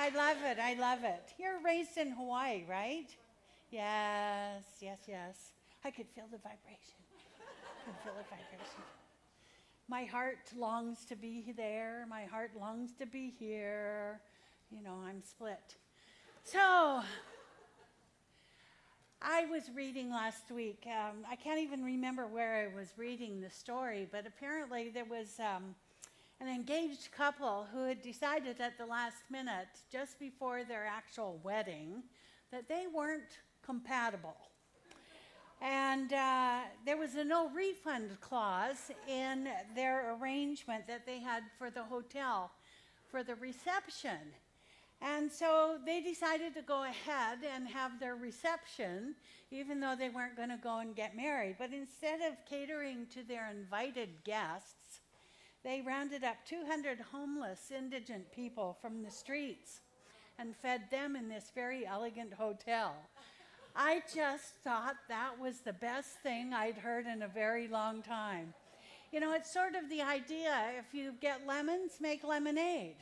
I love it. I love it. You're raised in Hawaii, right? Yes, yes, yes. I could feel the vibration. I could feel the vibration. My heart longs to be there. My heart longs to be here. You know, I'm split. So, I was reading last week. I can't even remember where I was reading the story, but apparently there was an engaged couple who had decided at the last minute, just before their actual wedding, that they weren't compatible. And there was a no refund clause in their arrangement that they had for the hotel for the reception. And so they decided to go ahead and have their reception, even though they weren't going to go and get married. But instead of catering to their invited guests, they rounded up 200 homeless indigent people from the streets and fed them in this very elegant hotel. I just thought that was the best thing I'd heard in a very long time. You know, it's sort of the idea, if you get lemons, make lemonade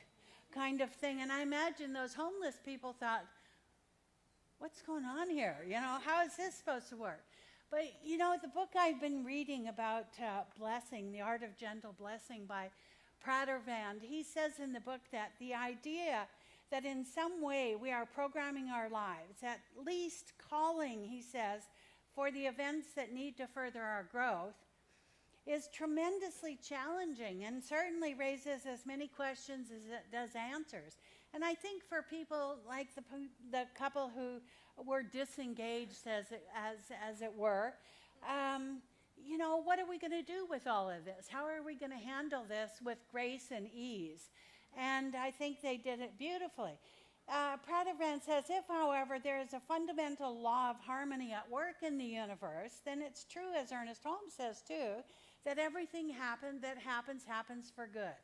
kind of thing. And I imagine those homeless people thought, what's going on here? You know, how is this supposed to work? But, you know, the book I've been reading about blessing, The Art of Gentle Blessing by Prater Van, he says in the book that the idea that in some way we are programming our lives, at least calling, he says, for the events that need to further our growth, is tremendously challenging and certainly raises as many questions as it does answers. And I think for people like the couple who were disengaged, as it were, you know, what are we going to do with all of this? How are we going to handle this with grace and ease? And I think they did it beautifully. Prater Van says, if, however, there is a fundamental law of harmony at work in the universe, then it's true, as Ernest Holmes says too, that everything that happens for good.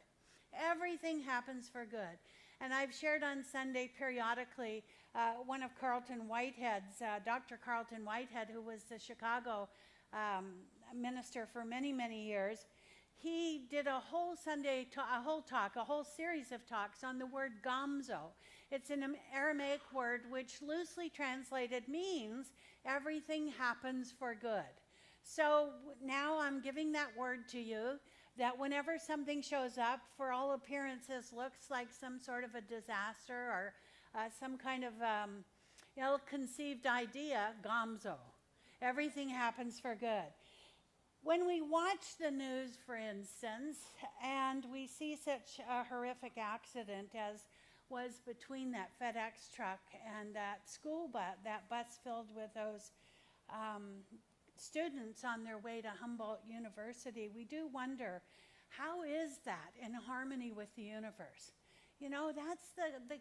Everything happens for good. And I've shared on Sunday periodically one of Carlton Whitehead's, Dr. Carlton Whitehead, who was the Chicago minister for many, many years. He did a whole series of talks on the word gamzo. It's an Aramaic word which loosely translated means everything happens for good. So now I'm giving that word to you, that whenever something shows up, for all appearances looks like some sort of a disaster or some kind of ill-conceived idea, gamzo. Everything happens for good. When we watch the news, for instance, and we see such a horrific accident as was between that FedEx truck and that school bus, that bus filled with those students on their way to Humboldt University, we do wonder, how is that in harmony with the universe? You know, that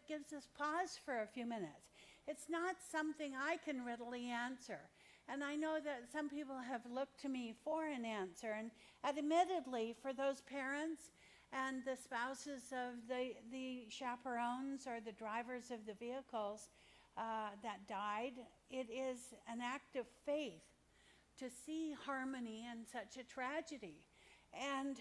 gives us pause for a few minutes. It's not something I can readily answer. And I know that some people have looked to me for an answer. And admittedly, for those parents and the spouses of the chaperones or the drivers of the vehicles that died, it is an act of faith to see harmony in such a tragedy. And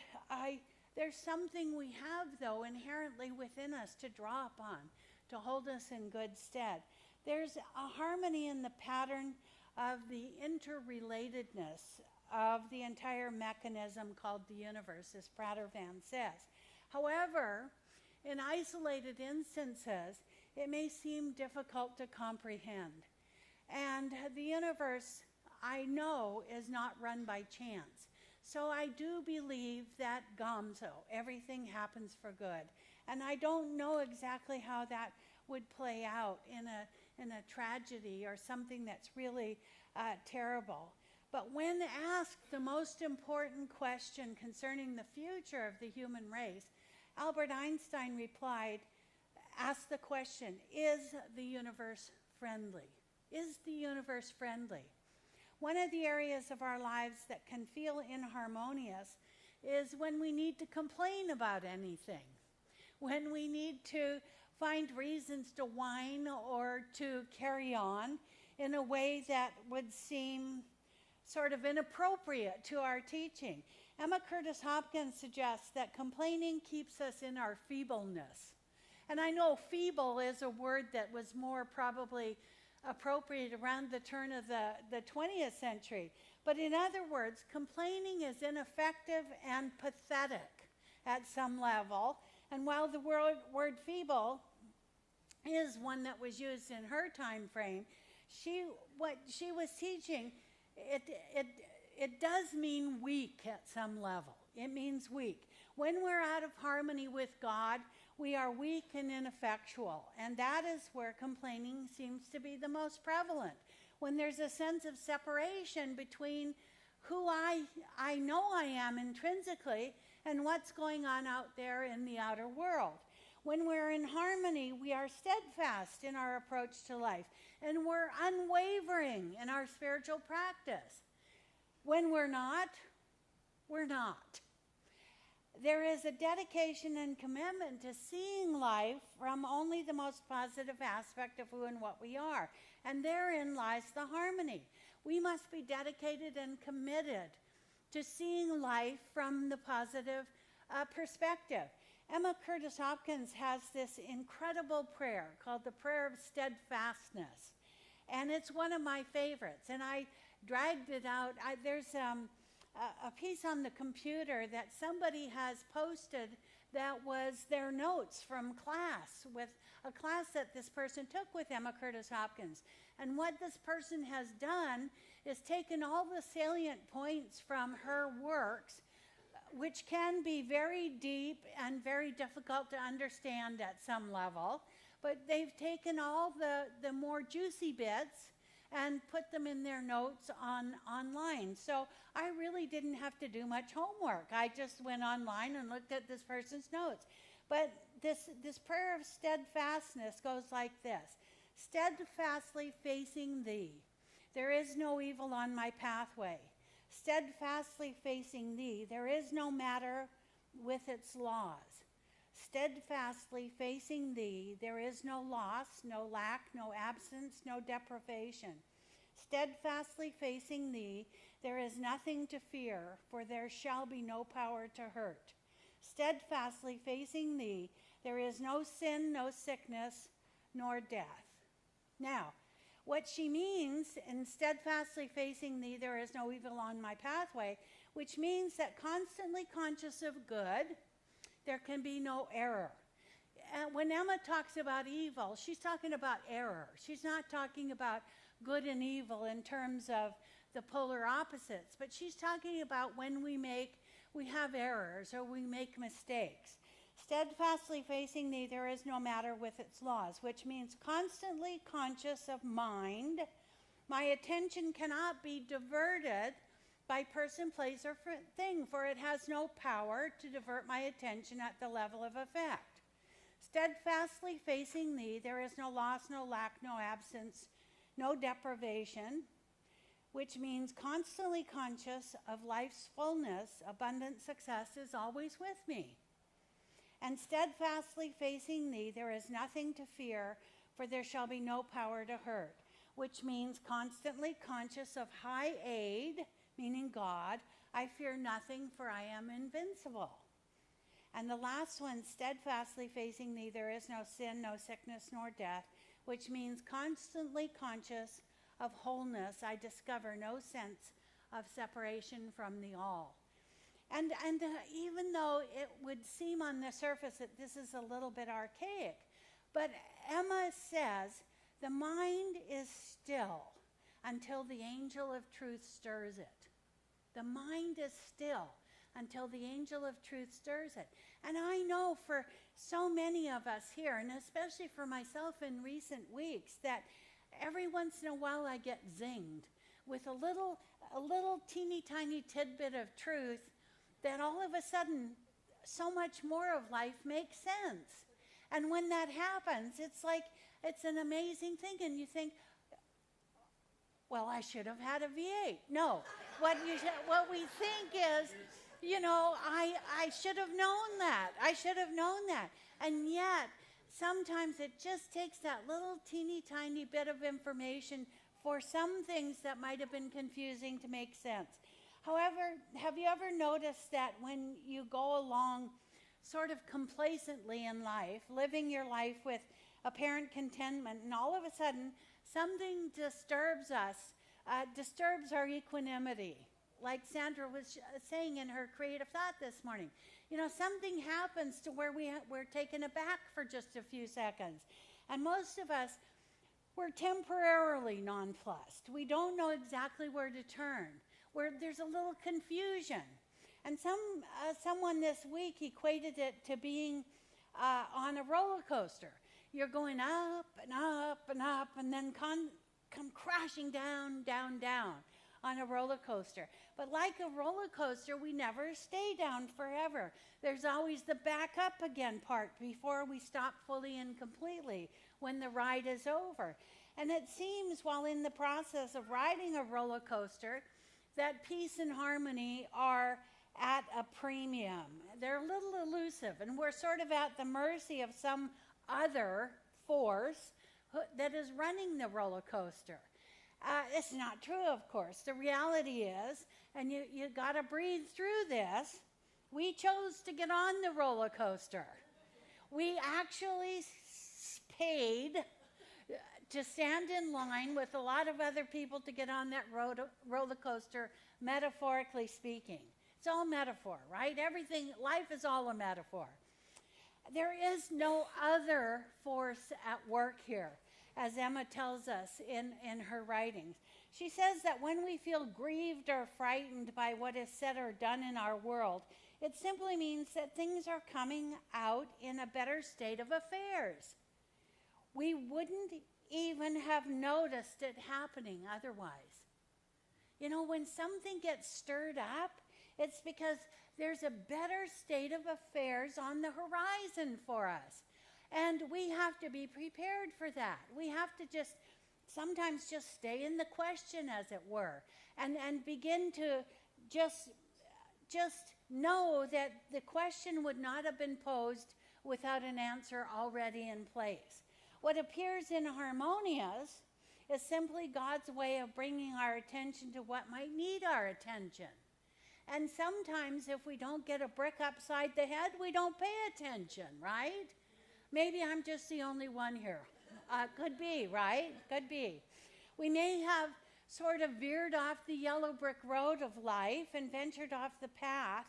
there's something we have, though, inherently within us to draw upon, to hold us in good stead. There's a harmony in the pattern of the interrelatedness of the entire mechanism called the universe, as Prater Van says. However, in isolated instances, it may seem difficult to comprehend. And the universe, I know, is not run by chance. So I do believe that gamzo, everything happens for good. And I don't know exactly how that would play out in a tragedy or something that's really terrible. But when asked the most important question concerning the future of the human race, Albert Einstein replied, asked the question, is the universe friendly? Is the universe friendly? One of the areas of our lives that can feel inharmonious is when we need to complain about anything, when we need to find reasons to whine or to carry on in a way that would seem sort of inappropriate to our teaching. Emma Curtis Hopkins suggests that complaining keeps us in our feebleness. And I know feeble is a word that was more probably appropriate around the turn of the 20th century. But in other words, complaining is ineffective and pathetic at some level. And while the word feeble is one that was used in her time frame, what she was teaching, it does mean weak at some level. It means weak. When we're out of harmony with God, we are weak and ineffectual. And that is where complaining seems to be the most prevalent. When there's a sense of separation between who I know I am intrinsically and what's going on out there in the outer world. When we're in harmony, we are steadfast in our approach to life, and we're unwavering in our spiritual practice. When we're not, we're not. There is a dedication and commitment to seeing life from only the most positive aspect of who and what we are, and therein lies the harmony. We must be dedicated and committed to seeing life from the positive perspective. Emma Curtis Hopkins has this incredible prayer called the Prayer of Steadfastness, and it's one of my favorites, and I dragged it out. There's a piece on the computer that somebody has posted that was their notes from class, with a class that this person took with Emma Curtis Hopkins. And what this person has done is taken all the salient points from her works, which can be very deep and very difficult to understand at some level, but they've taken all the more juicy bits and put them in their notes online. So I really didn't have to do much homework. I just went online and looked at this person's notes. But this prayer of steadfastness goes like this: steadfastly facing thee, there is no evil on my pathway. Steadfastly facing thee, there is no matter with its laws. Steadfastly facing thee, there is no loss, no lack, no absence, no deprivation. Steadfastly facing thee, there is nothing to fear, for there shall be no power to hurt. Steadfastly facing thee, there is no sin, no sickness, nor death. Now, what she means in steadfastly facing thee, there is no evil on my pathway, which means that constantly conscious of good, there can be no error. When Emma talks about evil, she's talking about error. She's not talking about good and evil in terms of the polar opposites, but she's talking about when we have errors or we make mistakes. Steadfastly facing thee, there is no matter with its laws, which means constantly conscious of mind. My attention cannot be diverted by person, place, or thing, for it has no power to divert my attention at the level of effect. Steadfastly facing thee, there is no loss, no lack, no absence, no deprivation, which means constantly conscious of life's fullness. Abundant success is always with me. And steadfastly facing thee, there is nothing to fear, for there shall be no power to hurt, which means constantly conscious of high aid, meaning God. I fear nothing, for I am invincible. And the last one, steadfastly facing thee, there is no sin, no sickness, nor death, which means constantly conscious of wholeness. I discover no sense of separation from the all. And even though it would seem on the surface that this is a little bit archaic, but Emma says the mind is still until the angel of truth stirs it. The mind is still until the angel of truth stirs it. And I know for so many of us here, and especially for myself in recent weeks, that every once in a while I get zinged with a little teeny tiny tidbit of truth that all of a sudden so much more of life makes sense. And when that happens, it's like it's an amazing thing, and you think, well, I should have had a V8. No, what we think is, I should have known that. I should have known that. And yet, sometimes it just takes that little teeny tiny bit of information for some things that might have been confusing to make sense. However, have you ever noticed that when you go along sort of complacently in life, living your life with apparent contentment, and all of a sudden something disturbs us, disturbs our equanimity. Like Sandra was saying in her creative thought this morning, something happens to where we're taken aback for just a few seconds. And most of us, we're temporarily nonplussed. We don't know exactly where to turn. There's a little confusion. And someone this week equated it to being on a roller coaster. You're going up and up and up, and then come crashing down, down, down on a roller coaster. But like a roller coaster, we never stay down forever. There's always the back up again part before we stop fully and completely when the ride is over. And it seems while in the process of riding a roller coaster that peace and harmony are at a premium. They're a little elusive, and we're sort of at the mercy of some other force that is running the roller coaster. It's not true, of course. The reality is, and you got to breathe through this, we chose to get on the roller coaster. We actually paid to stand in line with a lot of other people to get on that roller coaster, metaphorically speaking. It's all metaphor, right? Everything, life is all a metaphor. There is no other force at work here, as Emma tells us in her writings. She says that when we feel grieved or frightened by what is said or done in our world, it simply means that things are coming out in a better state of affairs. We wouldn't even have noticed it happening otherwise. When something gets stirred up, it's because there's a better state of affairs on the horizon for us. And we have to be prepared for that. We have to sometimes just stay in the question, as it were, and begin to just know that the question would not have been posed without an answer already in place. What appears inharmonious is simply God's way of bringing our attention to what might need our attention. And sometimes if we don't get a brick upside the head, we don't pay attention, right? Maybe I'm just the only one here. Could be, right? Could be. We may have sort of veered off the yellow brick road of life and ventured off the path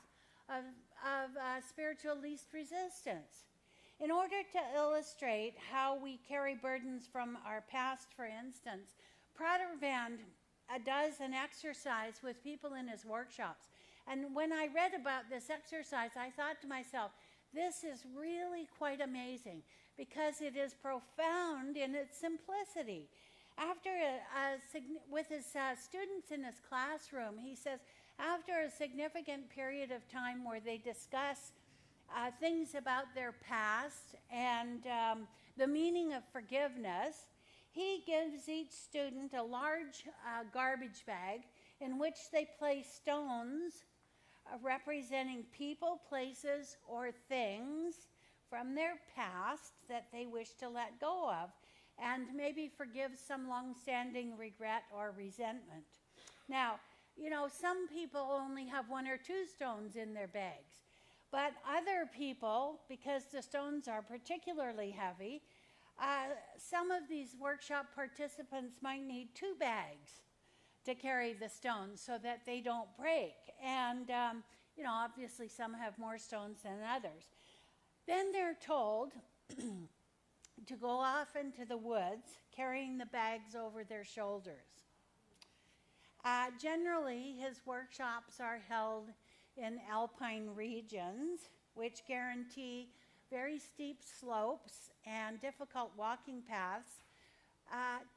of spiritual least resistance. In order to illustrate how we carry burdens from our past, for instance, Pradervand does an exercise with people in his workshops. And when I read about this exercise, I thought to myself, this is really quite amazing because it is profound in its simplicity. With his students in his classroom, he says, after a significant period of time where they discuss things about their past and the meaning of forgiveness, he gives each student a large garbage bag in which they place stones representing people, places, or things from their past that they wish to let go of and maybe forgive some long-standing regret or resentment. Now, some people only have 1 or 2 stones in their bags, but other people, because the stones are particularly heavy, some of these workshop participants might need 2 bags to carry the stones so that they don't break. And, obviously some have more stones than others. Then they're told to go off into the woods carrying the bags over their shoulders. Generally, his workshops are held in alpine regions, which guarantee very steep slopes and difficult walking paths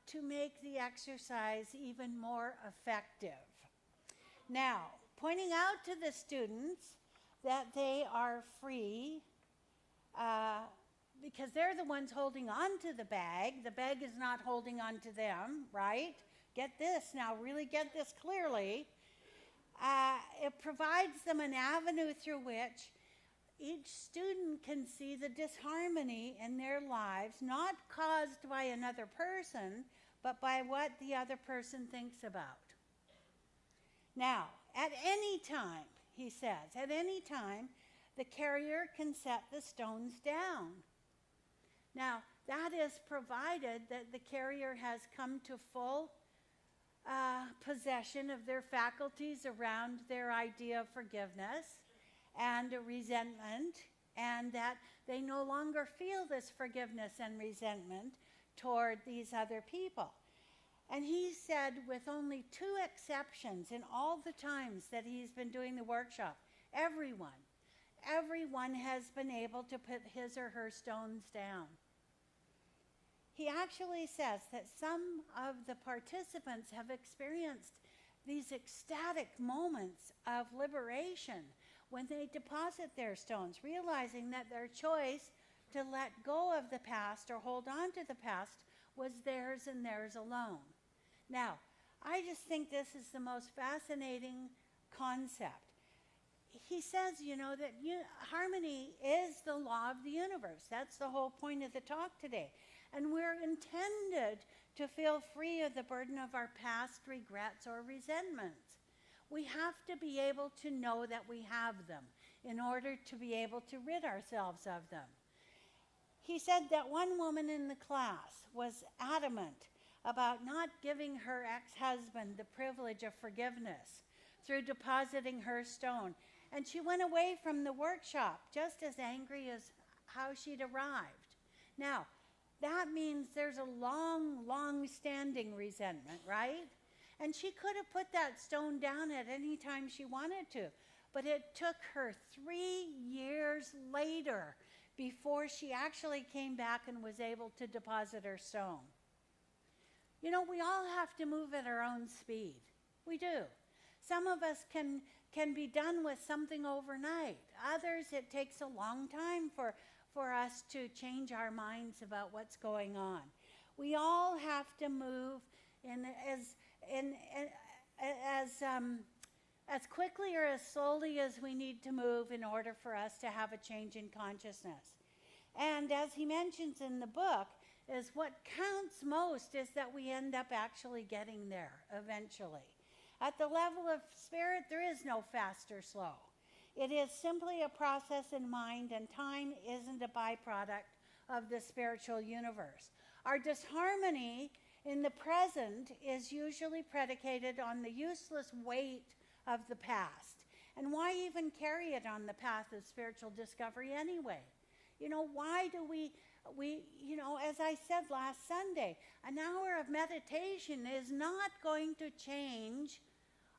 to make the exercise even more effective. Now, pointing out to the students that they are free because they're the ones holding on to the bag is not holding on to them, right? Get this now, really get this clearly. It provides them an avenue through which each student can see the disharmony in their lives, not caused by another person, but by what the other person thinks about. Now, at any time, he says, at any time, the carrier can set the stones down. Now, that is provided that the carrier has come to full possession of their faculties around their idea of forgiveness and resentment, and that they no longer feel this forgiveness and resentment toward these other people. And he said, with only 2 exceptions in all the times that he's been doing the workshop, everyone has been able to put his or her stones down. He actually says that some of the participants have experienced these ecstatic moments of liberation when they deposit their stones, realizing that their choice to let go of the past or hold on to the past was theirs and theirs alone. Now, I just think this is the most fascinating concept. He says, that harmony is the law of the universe. That's the whole point of the talk today. And we're intended to feel free of the burden of our past regrets or resentments. We have to be able to know that we have them in order to be able to rid ourselves of them. He said that one woman in the class was adamant about not giving her ex-husband the privilege of forgiveness through depositing her stone. And she went away from the workshop just as angry as how she'd arrived. Now, that means there's a long-standing resentment, right? And she could have put that stone down at any time she wanted to, but it took her 3 years later before she actually came back and was able to deposit her stone. We all have to move at our own speed. We do. Some of us can be done with something overnight. Others, it takes a long time for us to change our minds about what's going on. We all have to move as quickly or as slowly as we need to move in order for us to have a change in consciousness. And as he mentions in the book, is what counts most is that we end up actually getting there eventually. At the level of spirit, there is no fast or slow. It is simply a process in mind, and time isn't a byproduct of the spiritual universe. Our disharmony in the present is usually predicated on the useless weight of the past. And why even carry it on the path of spiritual discovery anyway? Why do we, as I said last Sunday, an hour of meditation is not going to change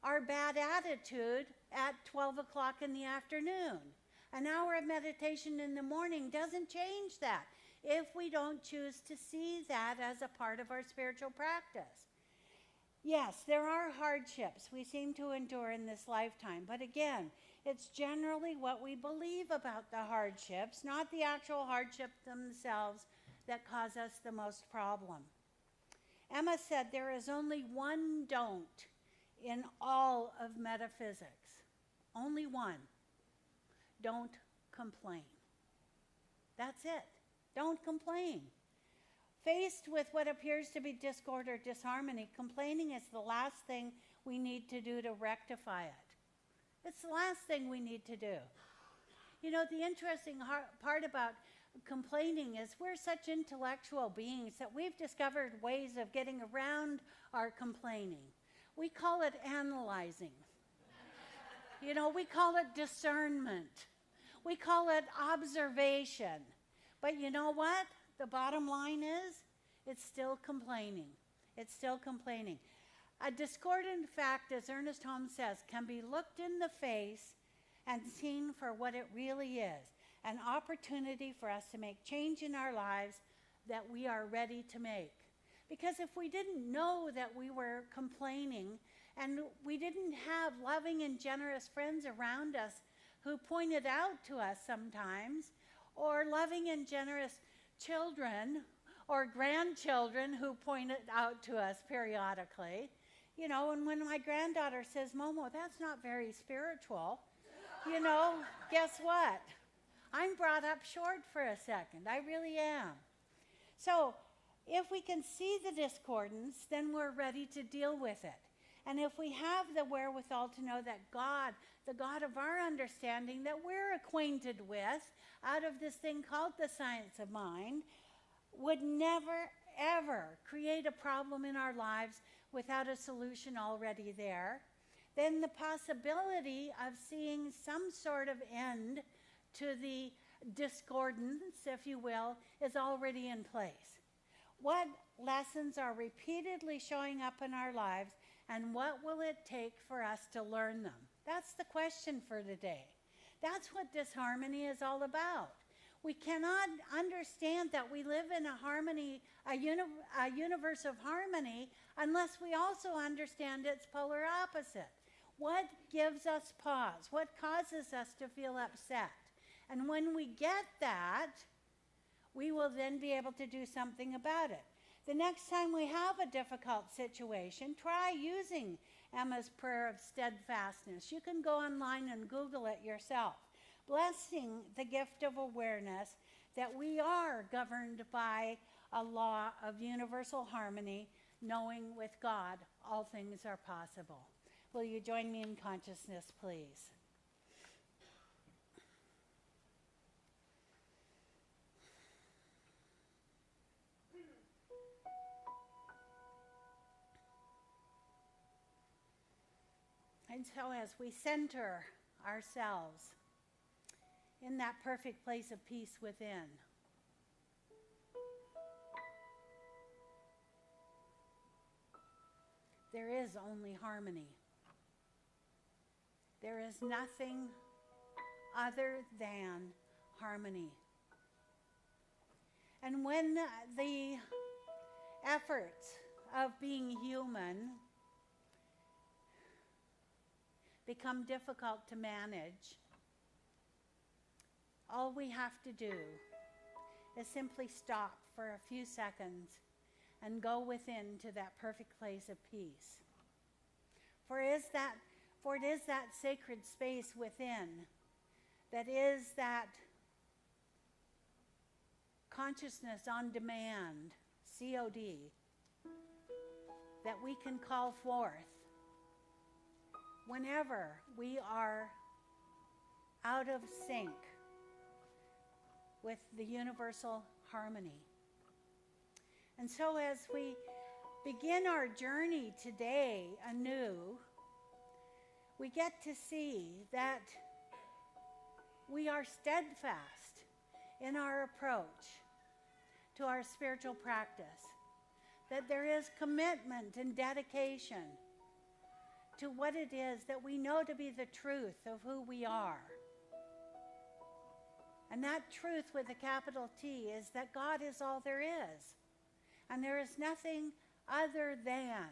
our bad attitude at 12 o'clock in the afternoon. An hour of meditation in the morning doesn't change that if we don't choose to see that as a part of our spiritual practice. Yes, there are hardships we seem to endure in this lifetime, but again, it's generally what we believe about the hardships, not the actual hardships themselves, that cause us the most problem. Emma said there is only one don't in all of metaphysics. Only one. Don't complain. That's it. Don't complain. Faced with what appears to be discord or disharmony, complaining is the last thing we need to do to rectify it. It's the last thing we need to do. The interesting part about complaining is we're such intellectual beings that we've discovered ways of getting around our complaining. We call it analyzing. We call it discernment. We call it observation. But you know what? The bottom line is, it's still complaining. It's still complaining. A discordant fact, as Ernest Holmes says, can be looked in the face and seen for what it really is, an opportunity for us to make change in our lives that we are ready to make. Because if we didn't know that we were complaining and we didn't have loving and generous friends around us who pointed out to us sometimes, or loving and generous children or grandchildren who pointed out to us periodically, and when my granddaughter says, Momo, that's not very spiritual, guess what? I'm brought up short for a second. I really am. So if we can see the discordance, then we're ready to deal with it. And if we have the wherewithal to know that God, the God of our understanding that we're acquainted with out of this thing called the science of mind, would never, ever create a problem in our lives without a solution already there, then the possibility of seeing some sort of end to the discordance, if you will, is already in place. What lessons are repeatedly showing up in our lives, and what will it take for us to learn them? That's the question for today. That's what disharmony is all about. We cannot understand that we live in a harmony, a universe of harmony, unless we also understand its polar opposite. What gives us pause? What causes us to feel upset? And when we get that, we will then be able to do something about it. The next time we have a difficult situation, try using Emma's prayer of steadfastness. You can go online and Google it yourself. Blessing the gift of awareness that we are governed by a law of universal harmony, knowing with God all things are possible. Will you join me in consciousness, please? And so as we center ourselves in that perfect place of peace within, there is only harmony. There is nothing other than harmony. And when the efforts of being human become difficult to manage, all we have to do is simply stop for a few seconds and go within to that perfect place of peace. For it is that sacred space within that is that consciousness on demand, COD, that we can call forth whenever we are out of sync with the universal harmony. And so as we begin our journey today anew, we get to see that we are steadfast in our approach to our spiritual practice, that there is commitment and dedication to what it is that we know to be the truth of who we are. And that truth with a capital T is that God is all there is. And there is nothing other than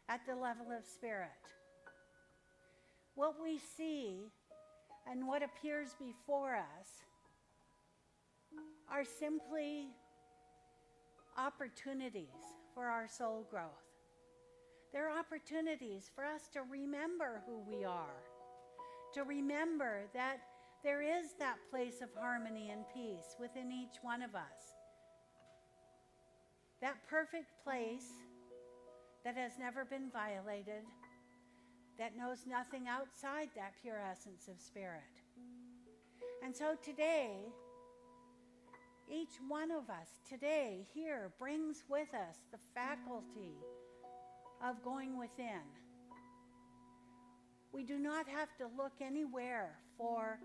at the level of spirit. What we see and what appears before us are simply opportunities for our soul growth. They're opportunities for us to remember who we are, to remember that there is that place of harmony and peace within each one of us. That perfect place that has never been violated, that knows nothing outside that pure essence of spirit. And so today, each one of us today here brings with us the faculty of going within. We do not have to look anywhere for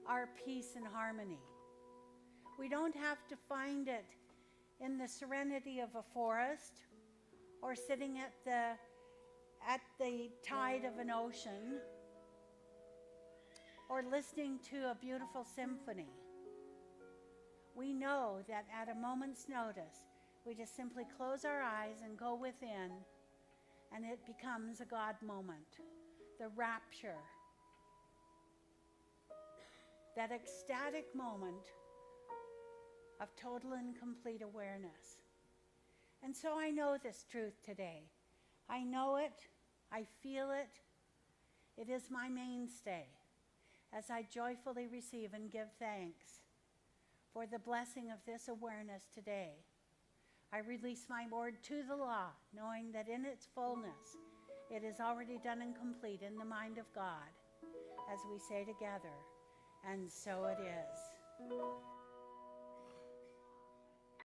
our peace and harmony. We don't have to find it in the serenity of a forest or sitting at the tide of an ocean or listening to a beautiful symphony. We know that at a moment's notice, we just simply close our eyes and go within, and it becomes a God moment, the rapture, that ecstatic moment of total and complete awareness. And so I know this truth today. I know it, I feel it. It is my mainstay as I joyfully receive and give thanks for the blessing of this awareness today. I release my word to the law, knowing that in its fullness, It is already done and complete in the mind of God, as we say together, and so it is.